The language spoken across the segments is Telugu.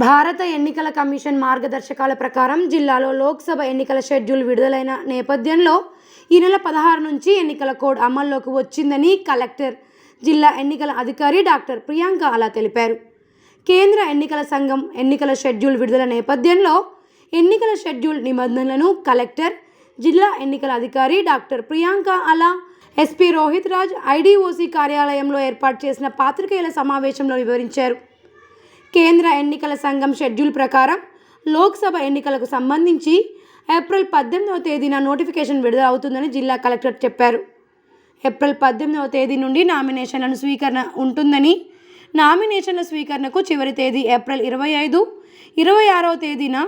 భారత ఎన్నికల కమిషన్ మార్గదర్శకాల ప్రకారం జిల్లాలో లోక్సభ ఎన్నికల షెడ్యూల్ విడుదలైన నేపథ్యంలో ఈ నెల 16 నుంచి ఎన్నికల కోడ్ అమల్లోకి వచ్చిందని కలెక్టర్, జిల్లా ఎన్నికల అధికారి డాక్టర్ ప్రియాంక అలా తెలిపారు. కేంద్ర ఎన్నికల సంఘం ఎన్నికల షెడ్యూల్ విడుదల నేపథ్యంలో ఎన్నికల షెడ్యూల్ నిబంధనలను కలెక్టర్, జిల్లా ఎన్నికల అధికారి డాక్టర్ ప్రియాంక అలా, ఎస్పీ రోహిత్ రాజ్ ఐడీఓసీ కార్యాలయంలో ఏర్పాటు చేసిన పాత్రికేయుల సమావేశంలో వివరించారు. కేంద్ర ఎన్నికల సంఘం షెడ్యూల్ ప్రకారం లోక్సభ ఎన్నికలకు సంబంధించి ఏప్రిల్ 18వ తేదీన నోటిఫికేషన్ విడుదల అవుతుందని జిల్లా కలెక్టర్ చెప్పారు. ఏప్రిల్ 18వ తేదీ నుండి నామినేషన్లను స్వీకరణ ఉంటుందని, నామినేషన్ల స్వీకరణకు చివరి తేదీ ఏప్రిల్ 25, 26వ తేదీన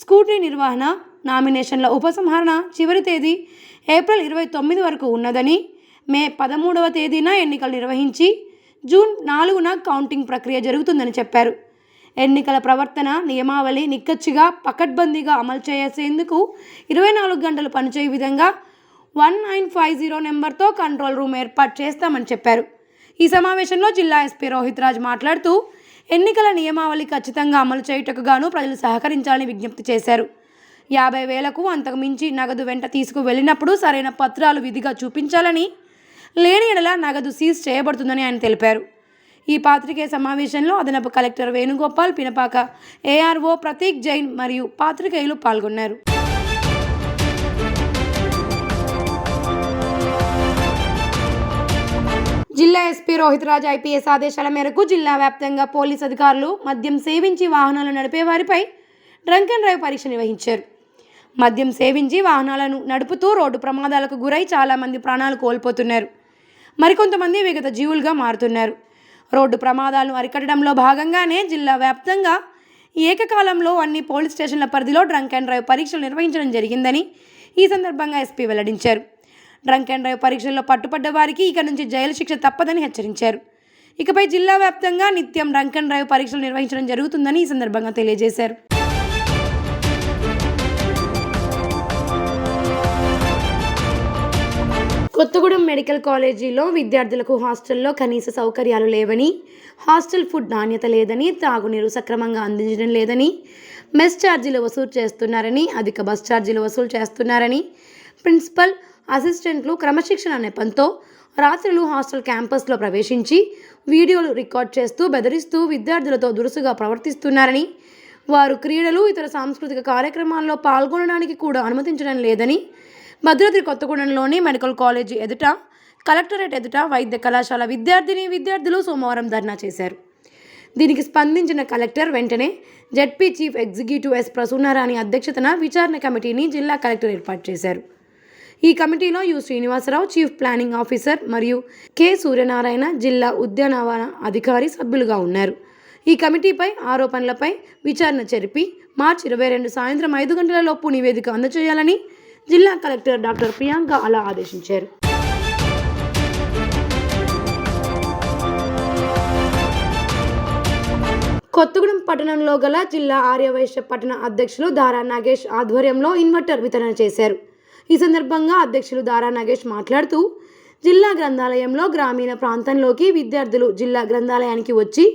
స్క్రూటినీ నిర్వహణ, నామినేషన్ల ఉపసంహరణ చివరి తేదీ ఏప్రిల్ 29 వరకు ఉన్నదని, మే 13వ తేదీన ఎన్నికలు నిర్వహించి జూన్ 4న కౌంటింగ్ ప్రక్రియ జరుగుతుందని చెప్పారు. ఎన్నికల ప్రవర్తన నియమావళి నిక్కచ్చిగా పకడ్బందీగా అమలు చేసేందుకు 24 గంటలు పనిచేయే విధంగా 1950 నెంబర్తో కంట్రోల్ రూమ్ ఏర్పాటు చేస్తామని చెప్పారు. ఈ సమావేశంలో జిల్లా ఎస్పీ రోహిత్ రాజ్ మాట్లాడుతూ ఎన్నికల నియమావళి ఖచ్చితంగా అమలు చేయుటకు గాను ప్రజలు సహకరించాలని విజ్ఞప్తి చేశారు. 50,000కు అంతకు మించి నగదు వెంట తీసుకు వెళ్ళినప్పుడు సరైన పత్రాలు విధిగా చూపించాలని, లేని ఎడల నగదు సీజ్ చేయబడుతుందని ఆయన తెలిపారు. ఈ పాత్రికేయ సమావేశంలో అదనపు కలెక్టర్ వేణుగోపాల్, పినపాక ఏఆర్ఓ ప్రతీక్ జైన్ మరియు పాత్రికేయులు పాల్గొన్నారు. జిల్లా ఎస్పీ రోహిత్ రాజ్ ఐపీఎస్ ఆదేశాల మేరకు జిల్లా వ్యాప్తంగా పోలీస్ అధికారులు మద్యం సేవించి వాహనాలు నడిపే వారిపై డ్రంక్ అండ్ డ్రైవ్ పరీక్ష నిర్వహించారు. మద్యం సేవించి వాహనాలను నడుపుతూ రోడ్డు ప్రమాదాలకు గురై చాలామంది ప్రాణాలు కోల్పోతున్నారు. మరికొంతమంది విగత జీవులుగా మారుతున్నారు. రోడ్డు ప్రమాదాలను అరికట్టడంలో భాగంగానే జిల్లా వ్యాప్తంగా ఏకకాలంలో అన్ని పోలీస్ స్టేషన్ల పరిధిలో డ్రంక్ అండ్ డ్రైవ్ పరీక్షలు నిర్వహించడం జరిగిందని ఈ సందర్భంగా ఎస్పీ వెల్లడించారు. డ్రంక్ అండ్ డ్రైవ్ పరీక్షల్లో పట్టుపడ్డ వారికి ఇక నుంచి జైలు శిక్ష తప్పదని హెచ్చరించారు. ఇకపై జిల్లా వ్యాప్తంగా నిత్యం డ్రంక్ అండ్ డ్రైవ్ పరీక్షలు నిర్వహించడం జరుగుతుందని ఈ సందర్భంగా తెలియజేశారు. కొత్తగూడెం మెడికల్ కాలేజీలో విద్యార్థులకు హాస్టల్లో కనీస సౌకర్యాలు లేవని, హాస్టల్ ఫుడ్ నాణ్యత లేదని, తాగునీరు సక్రమంగా అందించడం లేదని, మెస్ ఛార్జీలు వసూలు చేస్తున్నారని, అధిక బస్ ఛార్జీలు వసూలు చేస్తున్నారని, ప్రిన్సిపల్, అసిస్టెంట్లు క్రమశిక్షణ నెపంతో రాత్రులు హాస్టల్ క్యాంపస్లో ప్రవేశించి వీడియోలు రికార్డ్ చేస్తూ బెదిరిస్తూ విద్యార్థులతో దురుసుగా ప్రవర్తిస్తున్నారని, వారు క్రీడలు, ఇతర సాంస్కృతిక కార్యక్రమాల్లో పాల్గొనడానికి కూడా అనుమతించడం లేదని భద్రాద్రి కొత్తగూడెంలోని మెడికల్ కాలేజీ ఎదుట, కలెక్టరేట్ ఎదుట వైద్య కళాశాల విద్యార్థులు సోమవారం ధర్నా చేశారు. దీనికి స్పందించిన కలెక్టర్ వెంటనే ZP chief executive S Prasunarani అధ్యక్షతన విచారణ కమిటీని జిల్లా కలెక్టర్ ఏర్పాటు చేశారు. ఈ కమిటీలో U Srinivasarao chief planning officer మరియు కె సూర్యనారాయణ జిల్లా ఉద్యానవన అధికారి సభ్యులుగా ఉన్నారు. ఈ కమిటీపై ఆరోపణలపై విచారణ జరిపి మార్చి 22 సాయంత్రం 5 గంటలలోపు నివేదిక అందజేయాలని జిల్లా కలెక్టర్ డాక్టర్ ప్రియాంక అలా ఆదేశించారు. కొత్తగూడెం పట్టణంలో గల జిల్లా ఆర్యవైశ్య పట్టణ అధ్యక్షులు దారా నాగేష్ ఆధ్వర్యంలో ఇన్వర్టర్ వితరణ చేశారు. ఈ సందర్భంగా అధ్యక్షులు దారా నాగేష్ మాట్లాడుతూ జిల్లా గ్రంథాలయంలో గ్రామీణ ప్రాంతంలోకి విద్యార్థులు జిల్లా గ్రంథాలయానికి వచ్చి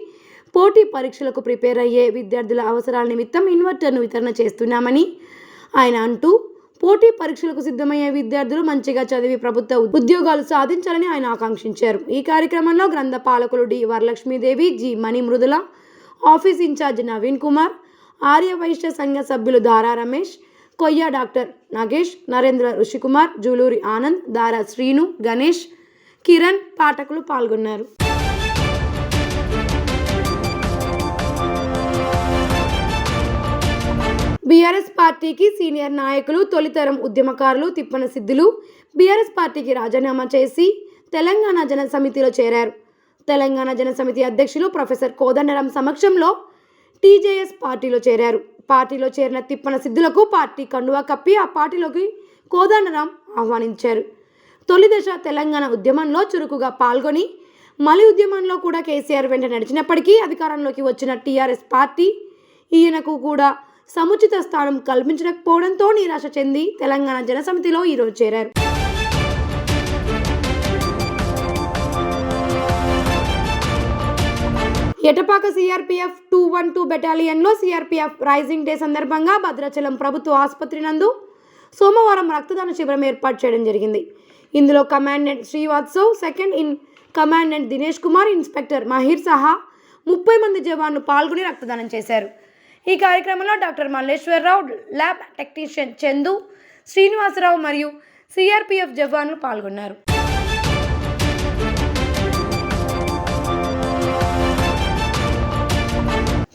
పోటీ పరీక్షలకు ప్రిపేర్ అయ్యే విద్యార్థుల అవసరాల నిమిత్తం ఇన్వర్టర్ను వితరణ చేస్తున్నామని ఆయన అంటూ, పోటీ పరీక్షలకు సిద్ధమయ్యే విద్యార్థులు మంచిగా చదివి ప్రభుత్వ ఉద్యోగాలు సాధించాలని ఆయన ఆకాంక్షించారు. ఈ కార్యక్రమంలో గ్రంథ పాలకులు డి వరలక్ష్మీదేవి, జి మణి మృదుల, ఆఫీస్ ఇన్ఛార్జ్ నవీన్ కుమార్, ఆర్యవైశ్య సంఘ సభ్యులు దారా రమేష్, కొయ్య డాక్టర్ నాగేష్, నరేంద్ర ఋషికుమార్, జూలూరి ఆనంద్, దారా శ్రీను, గణేష్, కిరణ్ పాఠకులు పాల్గొన్నారు. బీఆర్ఎస్ పార్టీకి సీనియర్ నాయకులు, తొలితరం ఉద్యమకారులు తిప్పన సిద్ధులు బీఆర్ఎస్ పార్టీకి రాజీనామా చేసి తెలంగాణ జన సమితిలో చేరారు. తెలంగాణ జన సమితి అధ్యక్షులు ప్రొఫెసర్ కోదండరాం సమక్షంలో టీజేఎస్ పార్టీలో చేరారు. పార్టీలో చేరిన తిప్పన సిద్ధులకు పార్టీ కండువా కప్పి ఆ పార్టీలోకి కోదండరాం ఆహ్వానించారు. తొలి దశ తెలంగాణ ఉద్యమంలో చురుకుగా పాల్గొని మలి ఉద్యమంలో కూడా కేసీఆర్ వెంట నడిచినప్పటికీ అధికారంలోకి వచ్చిన టీఆర్ఎస్ పార్టీ ఈయనకు కూడా సముచిత స్థానం కల్పించకపోవడంతో నిరాశ చెంది తెలంగాణ జన సమితిలో ఈరోజు చేరారు. ఎటపాక సిఆర్పిఎఫ్ 212 బెటాలియన్లో సిఆర్పిఎఫ్ రైజింగ్ డే సందర్భంగా భద్రాచలం ప్రభుత్వ ఆసుపత్రి నందు సోమవారం రక్తదాన శిబిరం ఏర్పాటు చేయడం జరిగింది. ఇందులో commandant Srivastav, second in commandant Dinesh Kumar, inspector Mahir సహా 30 మంది జవాన్లు పాల్గొని రక్తదానం చేశారు. ఈ కార్యక్రమంలో doctor Malleswara Rao, lab technician Chandu, Srinivasa Rao మరియు సిఆర్పిఎఫ్ జవాన్లు పాల్గొన్నారు.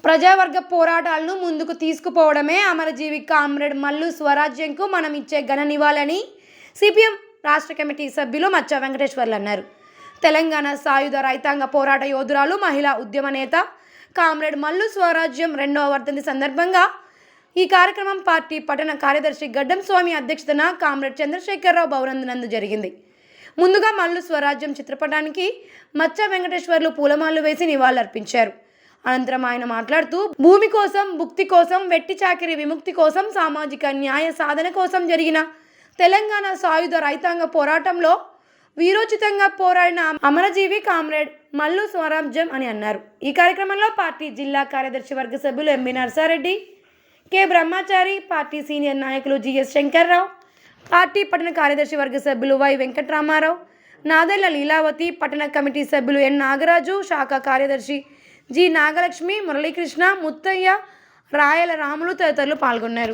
ప్రజావర్గ పోరాటాలను ముందుకు తీసుకుపోవడమే అమరజీవి కామ్రేడ్ మల్లు స్వరాజ్యంకు మనం ఇచ్చే ఘన నివాళని సిపిఎం రాష్ట్ర కమిటీ సభ్యులు మచ్చ వెంకటేశ్వర్లు అన్నారు. తెలంగాణ సాయుధ రైతాంగ పోరాట యోధురాలు, మహిళా ఉద్యమ నేత కామ్రేడ్ మల్లు స్వరాజ్యం 2వ వర్ధంతి సందర్భంగా ఈ కార్యక్రమం పార్టీ పట్టణ కార్యదర్శి గడ్డం స్వామి అధ్యక్షతన కామ్రేడ్ చంద్రశేఖరరావు భవనందు జరిగింది. ముందుగా మల్లు స్వరాజ్యం చిత్రపటానికి మచ్చ వెంకటేశ్వర్లు పూలమాలలు వేసి నివాళులర్పించారు. అనంతరం ఆయన మాట్లాడుతూ భూమి కోసం, భుక్తి కోసం, వెట్టి చాకిరి విముక్తి కోసం, సామాజిక న్యాయ సాధన కోసం జరిగిన తెలంగాణ సాయుధ రైతాంగ పోరాటంలో వీరోచితంగా పోరాడిన అమరజీవి కామ్రేడ్ మల్లు స్వరాజ్యం అని అన్నారు. ఈ కార్యక్రమంలో పార్టీ జిల్లా కార్యదర్శి వర్గ సభ్యులు ఎంబి నర్సారెడ్డి, కె బ్రహ్మచారి, పార్టీ సీనియర్ నాయకులు జిఎస్ శంకర్రావు, పార్టీ పట్టణ కార్యదర్శి వర్గ సభ్యులు వై వెంకటరామారావు, నాదెళ్ల లీలావతి, పట్టణ కమిటీ సభ్యులు ఎన్ నాగరాజు, శాఖ కార్యదర్శి జి నాగలక్ష్మి, మురళీకృష్ణ, ముత్తయ్య, రాయల రాములు తదితరులు పాల్గొన్నారు.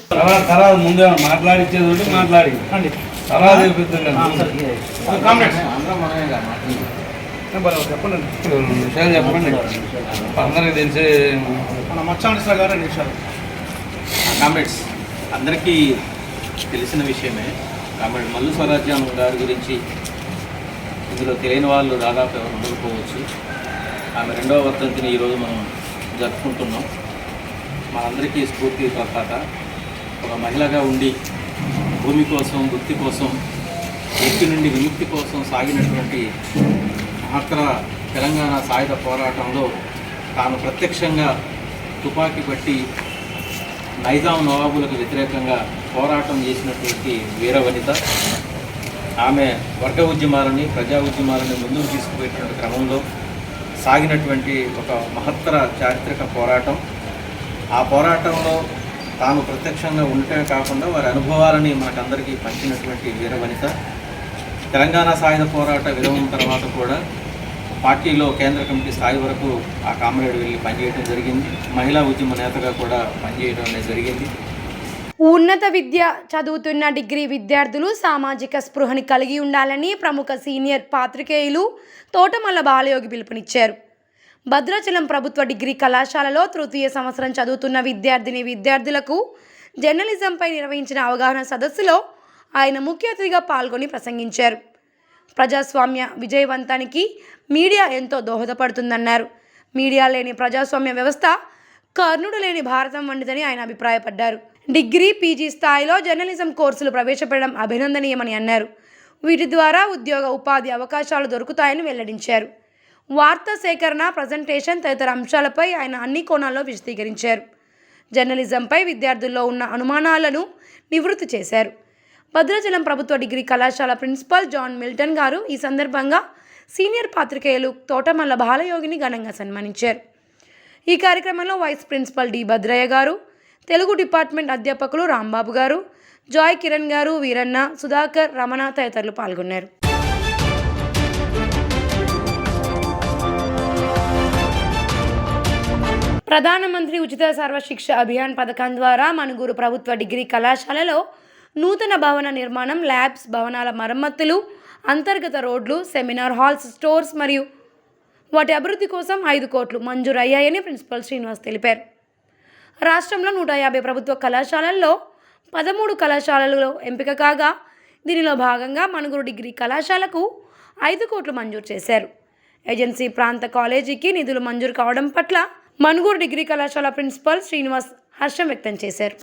కామ్రేడ్స్ అందరికీ తెలిసిన విషయమే. కామ్రేడ్ మల్లు స్వరాజ్యం గారి గురించి ఇందులో తెలియని వాళ్ళు దాదాపు ఎవరు ఉండకపోవచ్చు. ఆమె 2వ వర్ధంతిని ఈరోజు మనం జరుపుకుంటున్నాం. మనందరికీ స్ఫూర్తి ప్రదాత, ఒక మహిళగా ఉండి భూమి కోసం, వృత్తి కోసం, వ్యక్తి నుండి విముక్తి కోసం సాగినటువంటి మహత్తర తెలంగాణ సాయుధ పోరాటంలో తాను ప్రత్యక్షంగా తుపాకీ పట్టి నైజాం నవాబులకు వ్యతిరేకంగా పోరాటం చేసినటువంటి వీర వనిత. ఆమె వర్గ ఉద్యమాలని, ప్రజా ఉద్యమాలని ముందుకు తీసుకుపోయేటువంటి క్రమంలో సాగినటువంటి ఒక మహత్తర చారిత్రక పోరాటం. ఆ పోరాటంలో తాను ప్రత్యక్షంగా ఉండటమే కాకుండా వారి అనుభవాలని మనకందరికీ పంచినటువంటి వీర వనిత. తెలంగాణ సాయుధ పోరాట విరమణ తర్వాత కూడా పార్టీలో కేంద్ర కమిటీ స్థాయి వరకు ఆ కామ్రేడ్ వెళ్ళి పనిచేయడం జరిగింది. మహిళా ఉద్యమ నేతగా కూడా పనిచేయడం అనేది జరిగింది. ఉన్నత విద్య చదువుతున్న డిగ్రీ విద్యార్థులు సామాజిక స్పృహని కలిగి ఉండాలని ప్రముఖ సీనియర్ పాత్రికేయులు తోటమల్ల బాలయోగి పిలుపునిచ్చారు. భద్రాచలం ప్రభుత్వ డిగ్రీ కళాశాలలో తృతీయ సంవత్సరం చదువుతున్న విద్యార్థులకు జర్నలిజంపై నిర్వహించిన అవగాహన సదస్సులో ఆయన ముఖ్య అతిథిగా పాల్గొని ప్రసంగించారు. ప్రజాస్వామ్య విజయవంతానికి మీడియా ఎంతో దోహదపడుతుందన్నారు. మీడియా లేని ప్రజాస్వామ్య వ్యవస్థ కర్ణుడు లేని భారతం వంటిదని ఆయన అభిప్రాయపడ్డారు. డిగ్రీ, పీజీ స్థాయిలో జర్నలిజం కోర్సులు ప్రవేశపెట్టడం అభినందనీయమని అన్నారు. వీటి ద్వారా ఉద్యోగ ఉపాధి అవకాశాలు దొరుకుతాయని వెల్లడించారు. వార్తా సేకరణ, ప్రజెంటేషన్ తదితర అంశాలపై ఆయన అన్ని కోణాల్లో విశదీకరించారు. జర్నలిజంపై విద్యార్థుల్లో ఉన్న అనుమానాలను నివృత్తి చేశారు. భద్రాచలం ప్రభుత్వ డిగ్రీ కళాశాల ప్రిన్సిపల్ జాన్ మిల్టన్ గారు ఈ సందర్భంగా సీనియర్ పాత్రికేయులు తోటమల్ల బాలయోగిని ఘనంగా సన్మానించారు. ఈ కార్యక్రమంలో వైస్ ప్రిన్సిపల్ డి భద్రయ్య గారు, తెలుగు డిపార్ట్మెంట్ అధ్యాపకులు రాంబాబు గారు, జాయ్ కిరణ్ గారు, వీరన్న, సుధాకర్, రమణ తదితరులు పాల్గొన్నారు. ప్రధానమంత్రి ఉచిత సర్వశిక్ష అభియాన్ పథకం ద్వారా మనుగూరు ప్రభుత్వ డిగ్రీ కళాశాలలో నూతన భవన నిర్మాణం, ల్యాబ్స్, భవనాల మరమ్మతులు, అంతర్గత రోడ్లు, సెమినార్ హాల్స్, స్టోర్స్ మరియు వాటి అభివృద్ధి కోసం 5 కోట్లు మంజూరయ్యాయని ప్రిన్సిపల్ శ్రీనివాస్ తెలిపారు. రాష్ట్రంలో 150 ప్రభుత్వ కళాశాలల్లో 13 కళాశాలలలో ఎంపిక కాగా దీనిలో భాగంగా మనుగూరు డిగ్రీ కళాశాలకు 5 కోట్లు మంజూరు చేశారు. ఏజెన్సీ ప్రాంత కాలేజీకి నిధులు మంజూరు కావడం పట్ల మనుగూరు డిగ్రీ కళాశాల ప్రిన్సిపల్ శ్రీనివాస్ హర్షం వ్యక్తం చేశారు.